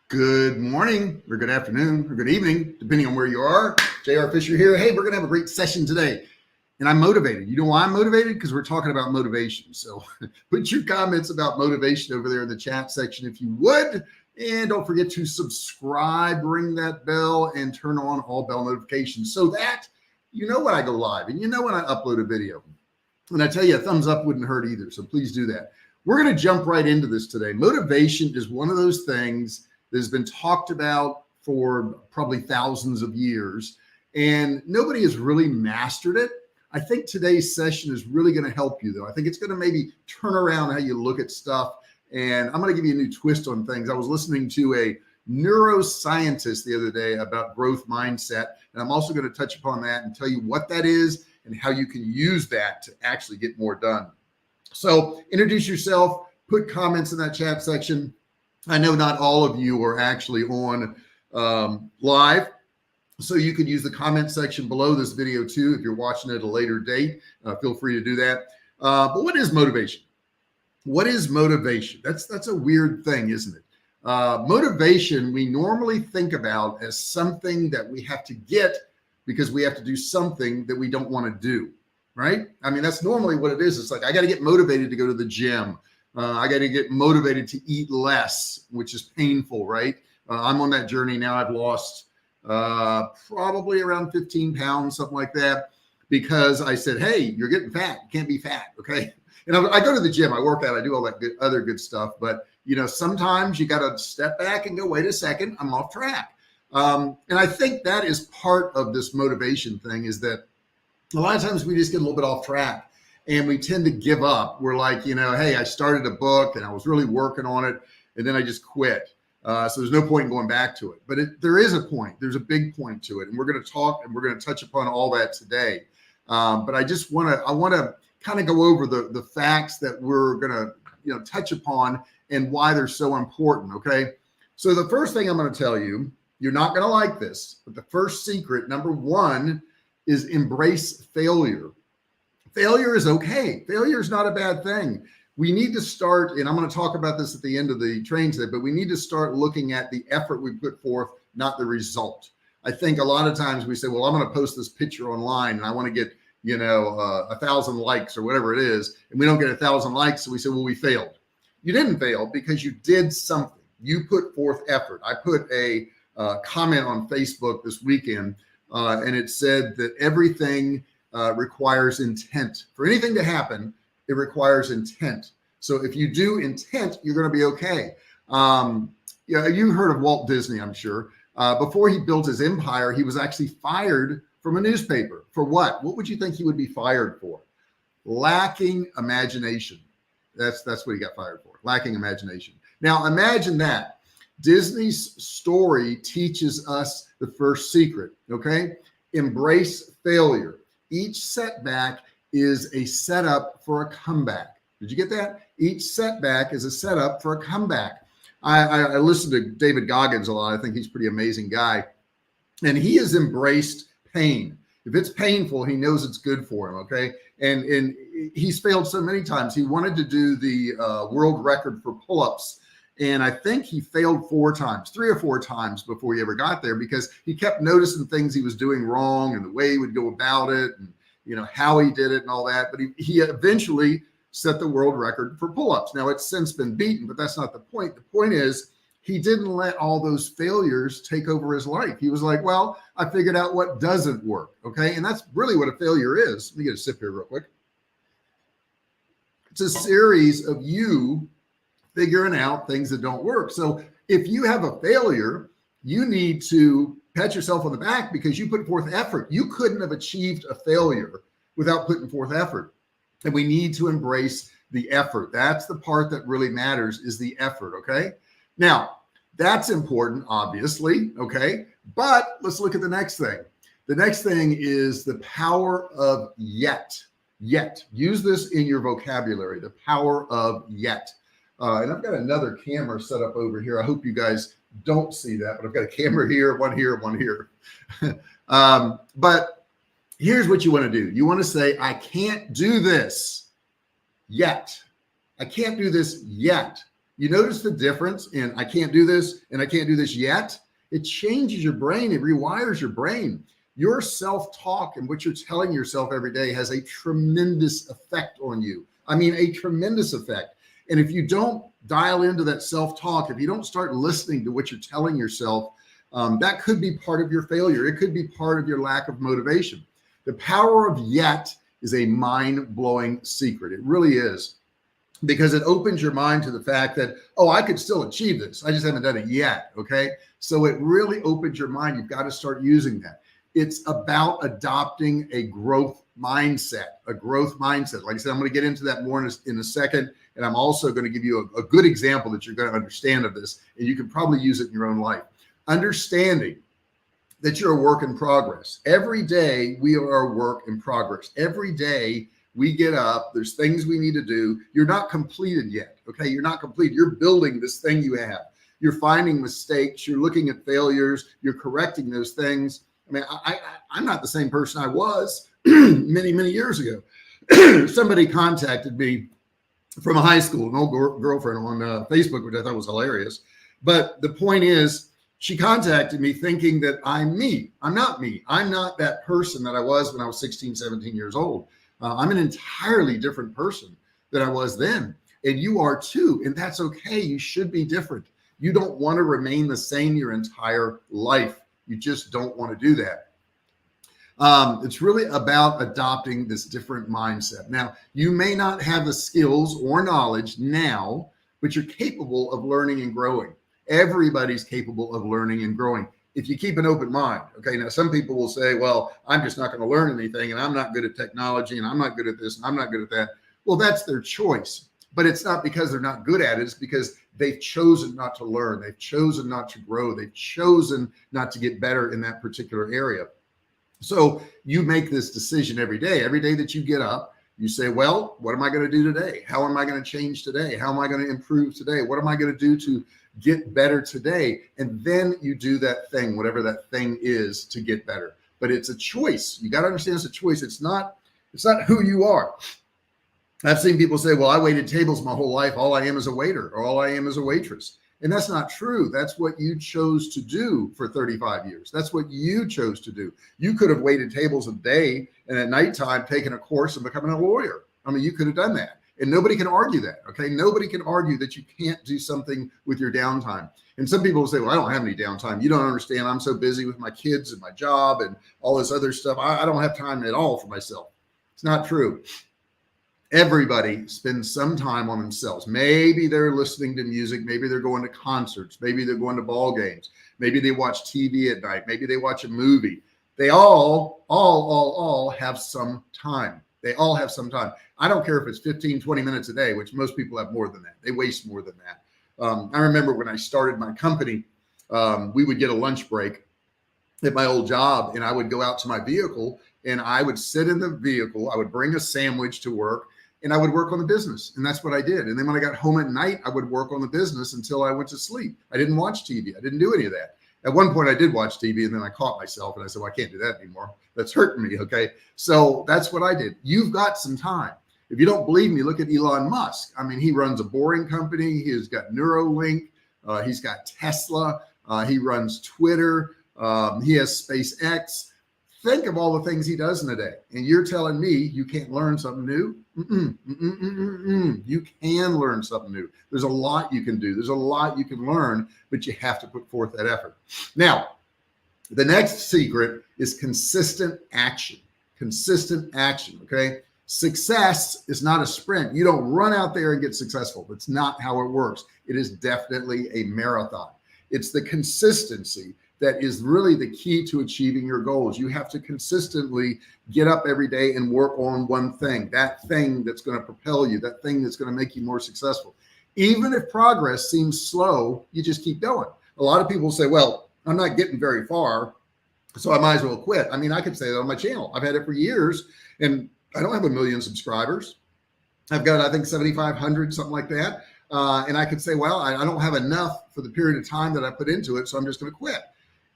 Good morning, or good afternoon, or good evening, depending on where you are. J.R. Fisher here. Hey, we're going to have a great session today. And I'm motivated. You know why I'm motivated? Because we're talking about motivation. So put your comments about motivation over there in the chat section if you would. And don't forget to subscribe, ring that bell, and turn on all bell notifications so that you know when I go live and you know when I upload a video. And I tell you, a thumbs up wouldn't hurt either. So please do that. We're going to jump right into this today. Motivation is one of those things that has been talked about for probably thousands of years, and nobody has really mastered it. I think today's session is really going to help you, though. I think it's going to maybe turn around how you look at stuff, and I'm going to give you a new twist on things. I was listening to a neuroscientist the other day about growth mindset, and I'm also going to touch upon that and tell you what that is and how you can use that to actually get more done. So introduce yourself, put comments in that chat section. I know not all of you are actually on live, so you can use the comment section below this video too. If you're watching it at a later date, feel free to do that. But what is motivation? What is motivation? That's a weird thing, isn't it? Motivation, we normally think about as something that we have to get because we have to do something that we don't want to do, right? I mean, that's normally what it is. It's like, I got to get motivated to go to the gym. I got to get motivated to eat less, which is painful, right? I'm on that journey now. I've lost probably around 15 pounds, something like that, because I said, hey, you're getting fat. You can't be fat, okay? And I go to the gym. I work out. I do all that other good stuff. But, you know, sometimes you got to step back and go, wait a second, I'm off track. And I think that is part of this motivation thing, is that a lot of times we just get a little bit off track. And we tend to give up. We're like, you know, hey, I started a book and I was really working on it, and then I just quit. So there's no point in going back to it. But there is a point. There's a big point to it. And we're going to talk and we're going to touch upon all that today. But I just want to kind of go over the facts that we're going to, you know, touch upon and why they're so important. Okay. So the first thing I'm going to tell you, you're not going to like this, but the first secret, number one, is embrace failure. Failure is okay. Failure is not a bad thing. We need to start, and I'm going to talk about this at the end of the training today, but we need to start looking at the effort we put forth, not the result. I think a lot of times we say, well, I'm going to post this picture online and I want to get, you know, 1,000 likes or whatever it is. And we don't get 1,000 likes. So we say, well, we failed. You didn't fail because you did something. You put forth effort. I put a comment on Facebook this weekend and it said that everything requires intent. For anything to happen, it requires intent. So if you do intent, you're going to be okay. Yeah, you heard of Walt Disney, I'm sure. Before he built his empire, he was actually fired from a newspaper. For what? What would you think he would be fired for? Lacking imagination. That's what he got fired for. Lacking imagination. Now imagine that. Disney's story teaches us the first secret. Okay, embrace failure. Each setback is a setup for a comeback. Did you get that? Each setback is a setup for a comeback. I listen to David Goggins a lot. I think he's a pretty amazing guy. And he has embraced pain. If it's painful, he knows it's good for him, okay? And he's failed so many times. He wanted to do the world record for pull-ups. And I think he failed 3 or 4 times before he ever got there, because he kept noticing things he was doing wrong and the way he would go about it and, you know, how he did it and all that. But he eventually set the world record for pull-ups. Now it's since been beaten, but that's not the point. The point is he didn't let all those failures take over his life. He was like, well, I figured out what doesn't work. Okay. And that's really what a failure is. Let me get a sip here real quick. It's a series of you figuring out things that don't work. So if you have a failure, you need to pat yourself on the back because you put forth effort. You couldn't have achieved a failure without putting forth effort. And we need to embrace the effort. That's the part that really matters, is the effort. Okay. Now that's important, obviously. Okay. But let's look at the next thing. The next thing is the power of yet. Use this in your vocabulary, the power of yet. And I've got another camera set up over here. I hope you guys don't see that, but I've got a camera here, one here, one here. But here's what you want to do. You want to say, I can't do this yet. I can't do this yet. You notice the difference in I can't do this and I can't do this yet? It changes your brain. It rewires your brain. Your self-talk and what you're telling yourself every day has a tremendous effect on you. I mean, a tremendous effect. And if you don't dial into that self-talk, if you don't start listening to what you're telling yourself, that could be part of your failure. It could be part of your lack of motivation. The power of yet is a mind-blowing secret. It really is, because it opens your mind to the fact that, oh, I could still achieve this. I just haven't done it yet. Okay. So it really opens your mind. You've got to start using that. It's about adopting a growth mindset, Like I said, I'm going to get into that more in a second. And I'm also going to give you a good example that you're going to understand of this, and you can probably use it in your own life. Understanding that you're a work in progress. Every day we are a work in progress. Every day we get up, there's things we need to do. You're not completed yet. Okay. You're not complete. You're building this thing you have. You're finding mistakes. You're looking at failures. You're correcting those things. I mean, I'm not the same person I was many, many years ago. Somebody contacted me from a high school, an old girlfriend on Facebook, which I thought was hilarious. But the point is, she contacted me thinking that I'm me. I'm not me. I'm not that person that I was when I was 16, 17 years old. I'm an entirely different person than I was then. And you are too. And that's okay. You should be different. You don't want to remain the same your entire life. You just don't want to do that. It's really about adopting this different mindset. Now, you may not have the skills or knowledge now, but you're capable of learning and growing. Everybody's capable of learning and growing if you keep an open mind. Okay. Now, some people will say, well, I'm just not going to learn anything, and I'm not good at technology, and I'm not good at this, and I'm not good at that. Well, that's their choice, but it's not because they're not good at it. It's because they've chosen not to learn. They've chosen not to grow. They've chosen not to get better in that particular area. So you make this decision every day that you get up. You say, well, what am I going to do today? How am I going to change today? How am I going to improve today? What am I going to do to get better today? And then you do that thing, whatever that thing is, to get better. But it's a choice. You got to understand it's a choice. It's not who you are. I've seen people say, well, I waited tables my whole life. All I am is a waiter, or all I am is a waitress. And that's not true. That's what you chose to do for 35 years. That's what you chose to do. You could have waited tables a day and at nighttime taken a course and becoming a lawyer. I mean, you could have done that. And nobody can argue that. Okay. Nobody can argue that you can't do something with your downtime. And some people will say, well, I don't have any downtime. You don't understand. I'm so busy with my kids and my job and all this other stuff. I don't have time at all for myself. It's not true. Everybody spends some time on themselves. Maybe they're listening to music. Maybe they're going to concerts. Maybe they're going to ball games. Maybe they watch TV at night. Maybe they watch a movie. They all have some time. They all have some time. I don't care if it's 15, 20 minutes a day, which most people have more than that. They waste more than that. I remember when I started my company, we would get a lunch break at my old job, and I would go out to my vehicle and I would sit in the vehicle. I would bring a sandwich to work, and I would work on the business. And that's what I did. And then when I got home at night, I would work on the business until I went to sleep. I didn't watch TV. I didn't do any of that. At one point I did watch TV, and then I caught myself and I said, well, I can't do that anymore. That's hurting me. Okay. So that's what I did. You've got some time. If you don't believe me, look at Elon Musk. I mean, he runs a boring company. He has got Neuralink. He's got Tesla. He runs Twitter. He has SpaceX. Think of all the things he does in a day. And you're telling me you can't learn something new? You can learn something new. There's a lot you can do. There's a lot you can learn, but you have to put forth that effort. Now, the next secret is consistent action. Consistent action, okay? Success is not a sprint. You don't run out there and get successful. That's not how it works. It is definitely a marathon. It's the consistency that is really the key to achieving your goals. You have to consistently get up every day and work on one thing, that thing that's going to propel you, that thing that's going to make you more successful. Even if progress seems slow, you just keep going. A lot of people say, well, I'm not getting very far, so I might as well quit. I mean, I could say that on my channel. I've had it for years, and I don't have 1 million subscribers. I've got, I think, 7,500, something like that. And I could say, well, I don't have enough for the period of time that I put into it, so I'm just going to quit.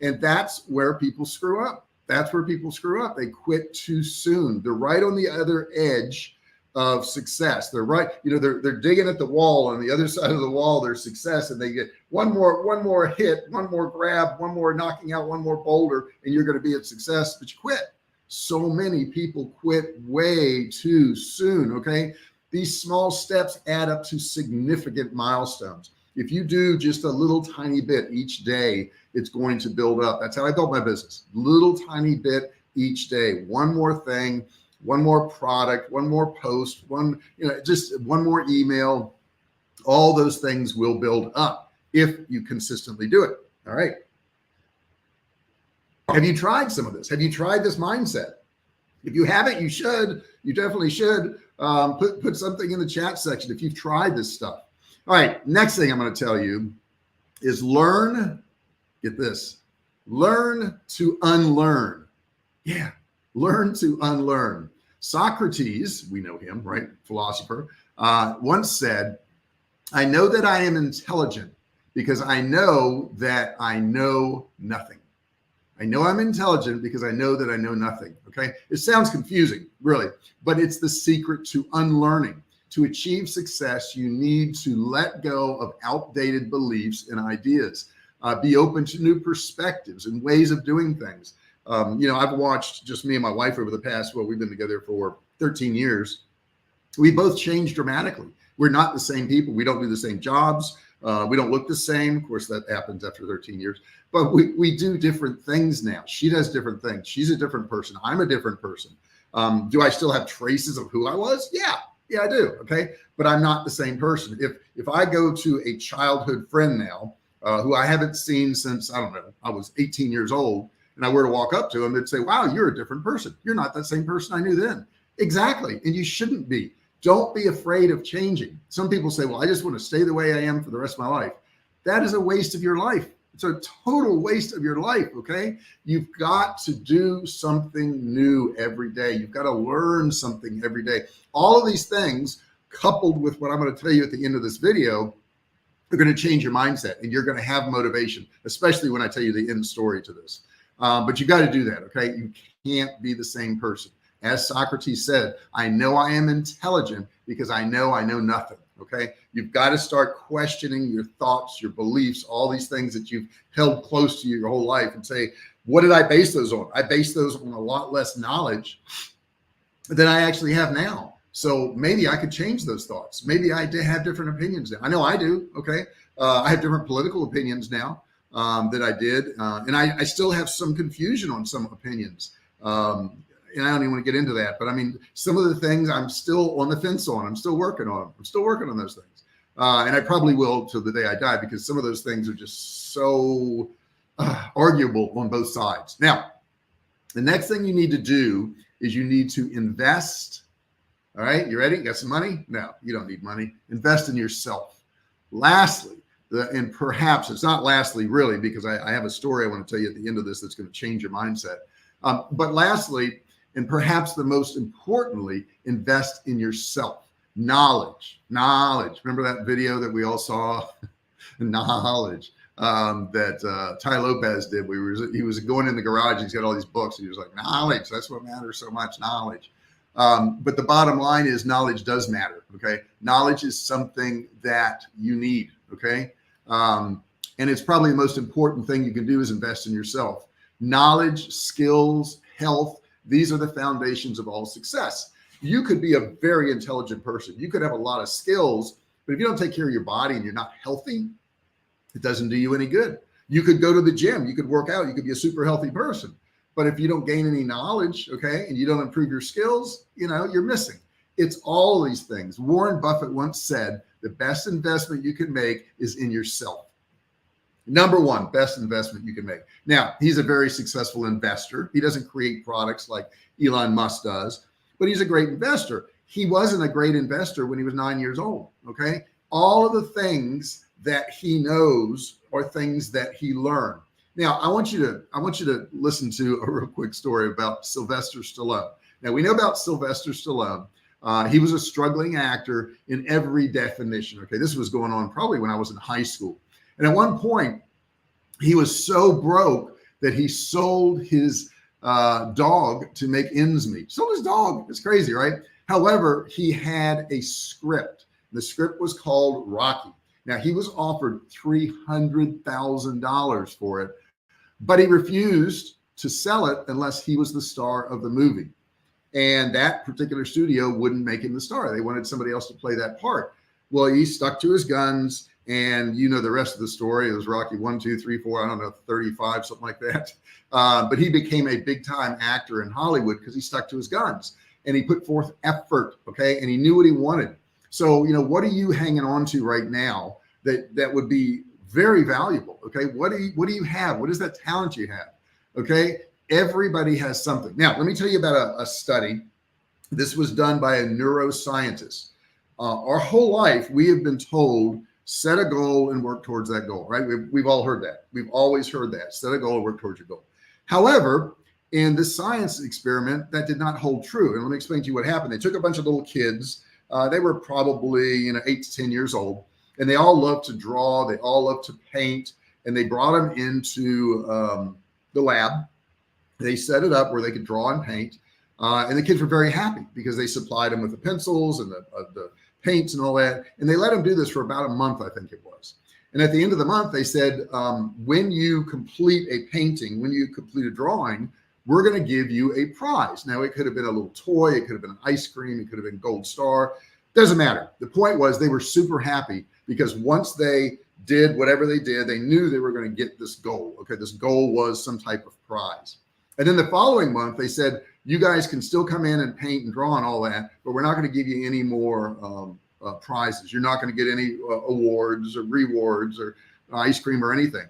And that's where people screw up. That's where people screw up. They quit too soon. They're right on the other edge of success. They're right, they're digging at the wall. On the other side of the wall, there's success, and they get one more hit, one more grab, one more knocking out, one more boulder, and you're going to be at success, but you quit. So many people quit way too soon. Okay. These small steps add up to significant milestones. If you do just a little tiny bit each day, it's going to build up. That's how I built my business. Little tiny bit each day. One more thing, one more product, one more post, just one more email. All those things will build up if you consistently do it. All right. Have you tried some of this? Have you tried this mindset? If you haven't, you should. You definitely should. Put something in the chat section if you've tried this stuff. All right. Next thing I'm going to tell you is get this, learn to unlearn. Yeah. Learn to unlearn. Socrates, we know him, right? Philosopher, once said, I know that I am intelligent because I know that I know nothing. I know I'm intelligent because I know that I know nothing. Okay. It sounds confusing, really, but it's the secret to unlearning. To achieve success, you need to let go of outdated beliefs and ideas. Be open to new perspectives and ways of doing things. I've watched just me and my wife over the past, we've been together for 13 years. We both changed dramatically. We're not the same people. We don't do the same jobs. We don't look the same. Of course, that happens after 13 years, but we do different things now. She does different things. She's a different person. I'm a different person. Do I still have traces of who I was? Yeah, I do. Okay. But I'm not the same person. If I go to a childhood friend now, who I haven't seen since, I don't know, I was 18 years old, and I were to walk up to him, they'd say, wow, you're a different person. You're not that same person I knew then. Exactly. And you shouldn't be. Don't be afraid of changing. Some people say, well, I just want to stay the way I am for the rest of my life. That is a waste of your life. It's a total waste of your life. Okay. You've got to do something new every day. You've got to learn something every day. All of these things, coupled with what I'm going to tell you at the end of this video, are going to change your mindset, and you're going to have motivation, especially when I tell you the end story to this. But you got to do that. Okay. You can't be the same person. As Socrates said, I know I am intelligent because I know nothing. Okay. You've got to start questioning your thoughts, your beliefs, all these things that you've held close to you your whole life, and say, what did I base those on? I base those on a lot less knowledge than I actually have now. So maybe I could change those thoughts. Maybe I did have different opinions now. I know I do. Okay. I have different political opinions now that I did. And I still have some confusion on some opinions. And I don't even want to get into that, but I mean, some of the things I'm still on the fence on. I'm still working on them. I'm still working on those things. And I probably will till the day I die, because some of those things are just so arguable on both sides. Now, the next thing you need to do is you need to invest. All right. You ready? You got some money? No, you don't need money. Invest in yourself. Lastly, and perhaps it's not lastly really, because I have a story I want to tell you at the end of this that's going to change your mindset. But lastly, and perhaps the most importantly, invest in yourself. Knowledge. Remember that video that we all saw? Knowledge that Ty Lopez did. He was going in the garage. He's got all these books. And he was like, knowledge. That's what matters so much. Knowledge. But the bottom line is knowledge does matter. Okay. Knowledge is something that you need. Okay. And it's probably the most important thing you can do is invest in yourself. Knowledge, skills, health. These are the foundations of all success. You could be a very intelligent person. You could have a lot of skills, but if you don't take care of your body and you're not healthy, it doesn't do you any good. You could go to the gym, you could work out, you could be a super healthy person. But if you don't gain any knowledge, okay, and you don't improve your skills, you're missing. It's all of these things. Warren Buffett once said, the best investment you can make is in yourself. Number one, best investment you can make. Now, he's a very successful investor. He doesn't create products like Elon Musk does, but he's a great investor. He wasn't a great investor when he was 9 years old. Okay. All of the things that he knows are things that he learned. Now, I want you to listen to a real quick story about Sylvester Stallone. Now, we know about Sylvester Stallone. He was a struggling actor in every definition. Okay. This was going on probably when I was in high school. And at one point, he was so broke that he sold his dog to make ends meet. Sold his dog. It's crazy, right? However, he had a script. The script was called Rocky. Now, he was offered $300,000 for it, but he refused to sell it unless he was the star of the movie. And that particular studio wouldn't make him the star. They wanted somebody else to play that part. Well, he stuck to his guns, and you know the rest of the story. It was Rocky 1, 2, 3, 4, I don't know, 35, something like that. But he became a big time actor in Hollywood because he stuck to his guns and he put forth effort. Okay. And he knew what he wanted. So, you know, what are you hanging on to right now that would be very valuable? Okay. What do you have? What is that talent you have? Okay. Everybody has something. Now, let me tell you about a study. This was done by a neuroscientist. Our whole life, we have been told, set a goal and work towards that goal, right? We've all heard that. We've always heard that. Set a goal and work towards your goal. However, in the science experiment, that did not hold true. And let me explain to you what happened. They took a bunch of little kids. They were probably 8 to 10 years old, and they all loved to draw. They all loved to paint, and they brought them into the lab. They set it up where they could draw and paint, and the kids were very happy because they supplied them with the pencils and the paints and all that. And they let them do this for about a month, I think it was. And at the end of the month, they said, when you complete a painting, when you complete a drawing, we're going to give you a prize. Now, it could have been a little toy. It could have been ice cream. It could have been gold star. Doesn't matter. The point was they were super happy because once they did whatever they did, they knew they were going to get this goal. Okay, this goal was some type of prize. And then the following month, they said, you guys can still come in and paint and draw and all that, but we're not going to give you any more prizes. You're not going to get any awards or rewards or ice cream or anything.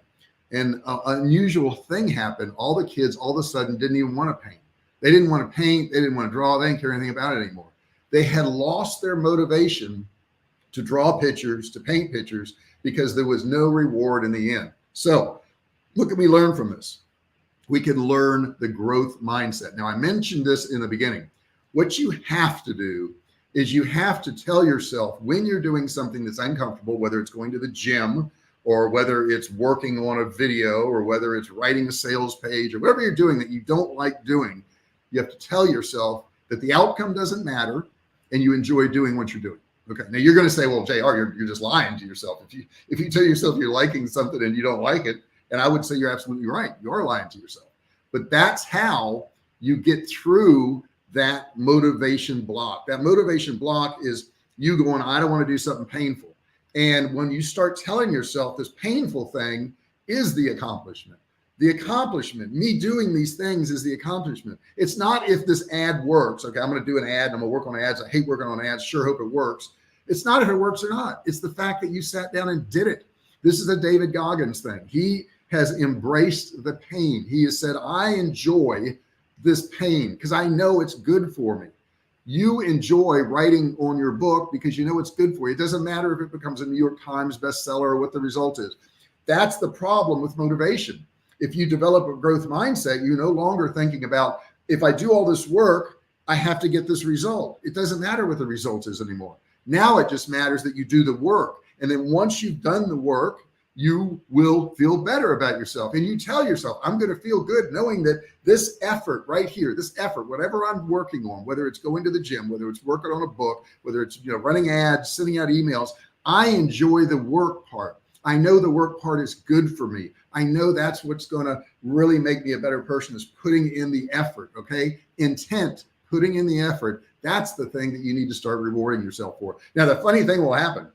And an unusual thing happened. All the kids all of a sudden didn't even want to paint. They didn't want to paint. They didn't want to draw. They didn't care anything about it anymore. They had lost their motivation to draw pictures, to paint pictures, because there was no reward in the end. So look at me learn from this. We can learn the growth mindset. Now, I mentioned this in the beginning. What you have to do is you have to tell yourself when you're doing something that's uncomfortable, whether it's going to the gym or whether it's working on a video or whether it's writing a sales page or whatever you're doing that you don't like doing, you have to tell yourself that the outcome doesn't matter and you enjoy doing what you're doing. Okay. Now you're going to say, well, JR, you're just lying to yourself. If you tell yourself you're liking something and you don't like it, and I would say you're absolutely right. You are lying to yourself. But that's how you get through that motivation block. That motivation block is you going, I don't want to do something painful. And when you start telling yourself this painful thing is the accomplishment, me doing these things is the accomplishment. It's not if this ad works. Okay, I'm going to do an ad and I'm going to work on ads. I hate working on ads. Sure hope it works. It's not if it works or not. It's the fact that you sat down and did it. This is a David Goggins thing. He has embraced the pain. He has said, I enjoy this pain because I know it's good for me. You enjoy writing on your book because you know it's good for you. It doesn't matter if it becomes a New York Times bestseller or what the result is. That's the problem with motivation. If you develop a growth mindset, you're no longer thinking about, if I do all this work, I have to get this result. It doesn't matter what the result is anymore. Now it just matters that you do the work. And then once you've done the work, you will feel better about yourself. And you tell yourself, I'm going to feel good knowing that this effort right here, this effort, whatever I'm working on, whether it's going to the gym, whether it's working on a book, whether it's running ads, sending out emails, I enjoy the work part. I know the work part is good for me. I know that's what's going to really make me a better person, is putting in the effort. Okay. Intent, putting in the effort. That's the thing that you need to start rewarding yourself for. Now, the funny thing will happen.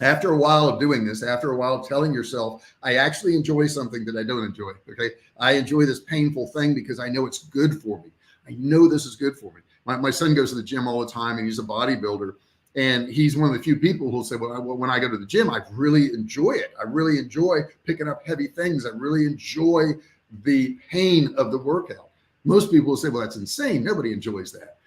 After a while of doing this, after a while of telling yourself, I actually enjoy something that I don't enjoy. Okay. I enjoy this painful thing because I know it's good for me. I know this is good for me. My son goes to the gym all the time and he's a bodybuilder. And he's one of the few people who'll say, well, when I go to the gym, I really enjoy it. I really enjoy picking up heavy things. I really enjoy the pain of the workout. Most people will say, well, that's insane. Nobody enjoys that.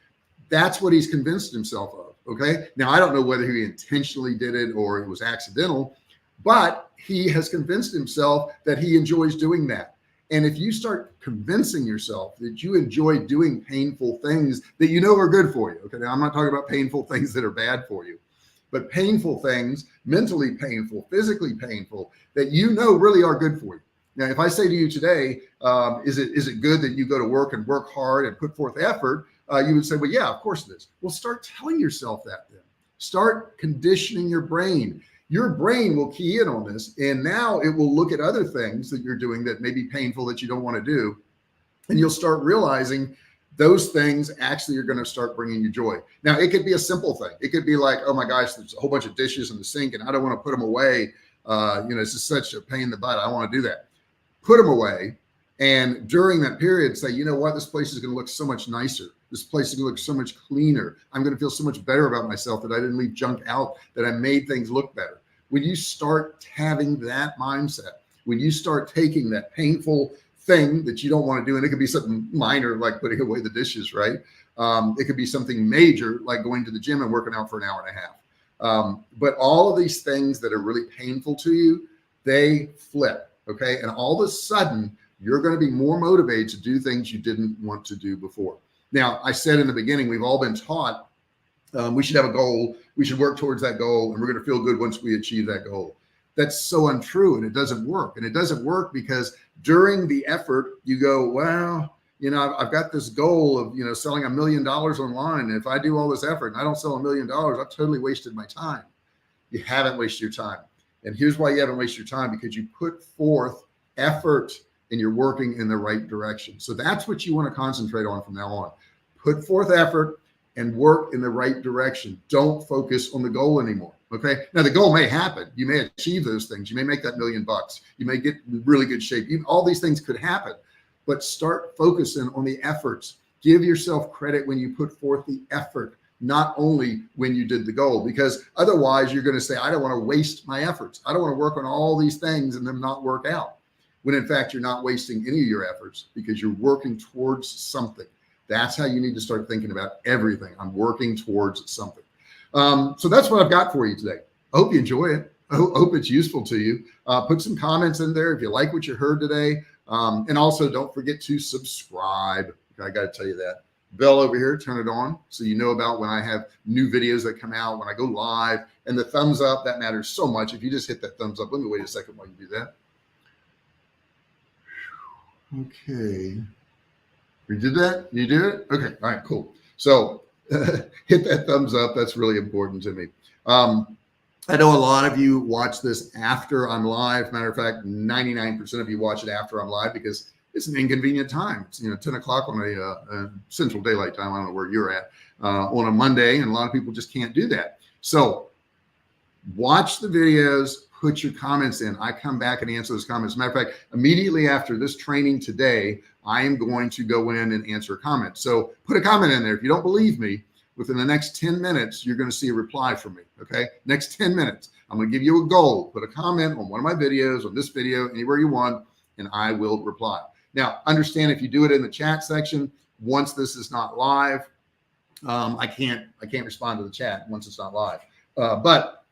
That's what he's convinced himself of. Okay. Now, I don't know whether he intentionally did it or it was accidental, but he has convinced himself that he enjoys doing that. And if you start convincing yourself that you enjoy doing painful things that you know are good for you. Okay. Now, I'm not talking about painful things that are bad for you, but painful things, mentally painful, physically painful, that you know really are good for you. Now, if I say to you today, is it good that you go to work and work hard and put forth effort? you would say, well, yeah, of course it is. Well, start telling yourself that then. Start conditioning your brain. Your brain will key in on this, and now it will look at other things that you're doing that may be painful that you don't want to do. And you'll start realizing those things actually are going to start bringing you joy. Now, it could be a simple thing. It could be like, oh my gosh, there's a whole bunch of dishes in the sink and I don't want to put them away. It's just such a pain in the butt. I don't want to do that. Put them away. And during that period, say, you know what, this place is going to look so much nicer. This place is going to look so much cleaner. I'm going to feel so much better about myself that I didn't leave junk out, that I made things look better. When you start having that mindset, when you start taking that painful thing that you don't want to do, and it could be something minor like putting away the dishes, right? It could be something major like going to the gym and working out for an hour and a half. But all of these things that are really painful to you, they flip, okay? And all of a sudden, you're going to be more motivated to do things you didn't want to do before. Now, I said in the beginning, we've all been taught we should have a goal, we should work towards that goal, and we're going to feel good once we achieve that goal. That's so untrue, and it doesn't work. And it doesn't work because during the effort, you go, well, I've got this goal of, selling $1 million online. And if I do all this effort and I don't sell $1 million, I've totally wasted my time. You haven't wasted your time. And here's why you haven't wasted your time, because you put forth effort and you're working in the right direction. So that's what you want to concentrate on from now on. Put forth effort and work in the right direction. Don't focus on the goal anymore. Okay. Now the goal may happen. You may achieve those things. You may make that $1 million. You may get in really good shape. All these things could happen, but start focusing on the efforts. Give yourself credit when you put forth the effort, not only when you did the goal, because otherwise you're going to say, I don't want to waste my efforts. I don't want to work on all these things and them not work out. When in fact, you're not wasting any of your efforts because you're working towards something. That's how you need to start thinking about everything. I'm working towards something. So that's what I've got for you today. I hope you enjoy it. I hope it's useful to you. Put some comments in there if you like what you heard today. And also don't forget to subscribe. I got to tell you that. Bell over here, turn it on so you know about when I have new videos that come out, when I go live. And the thumbs up, that matters so much. If you just hit that thumbs up, let me wait a second while you do that. Okay. You did that? You did it? Okay. All right, cool. So hit that thumbs up. That's really important to me. I know a lot of you watch this after I'm live. Matter of fact, 99% of you watch it after I'm live because it's an inconvenient time. It's 10 o'clock on a Central Daylight Time. I don't know where you're at on a Monday, and a lot of people just can't do that. So watch the videos, put your comments in. I come back and answer those comments. Matter of fact, immediately after this training today, I am going to go in and answer a comment. So put a comment in there. If you don't believe me, within the next 10 minutes, you're going to see a reply from me. Okay. Next 10 minutes, I'm going to give you a goal. Put a comment on one of my videos, on this video, anywhere you want, and I will reply. Now, understand if you do it in the chat section, once this is not live, I can't respond to the chat once it's not live. But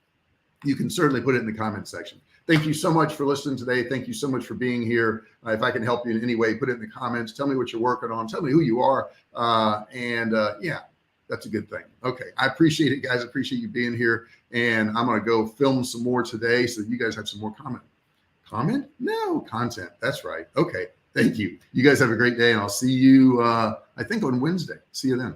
you can certainly put it in the comment section. Thank you so much for listening today. Thank you so much for being here. If I can help you in any way, put it in the comments. Tell me what you're working on. Tell me who you are. Yeah, that's a good thing. Okay. I appreciate it, guys. I appreciate you being here. And I'm going to go film some more today so that you guys have some more content. That's right. Okay. Thank you. You guys have a great day, and I'll see you, I think on Wednesday. See you then.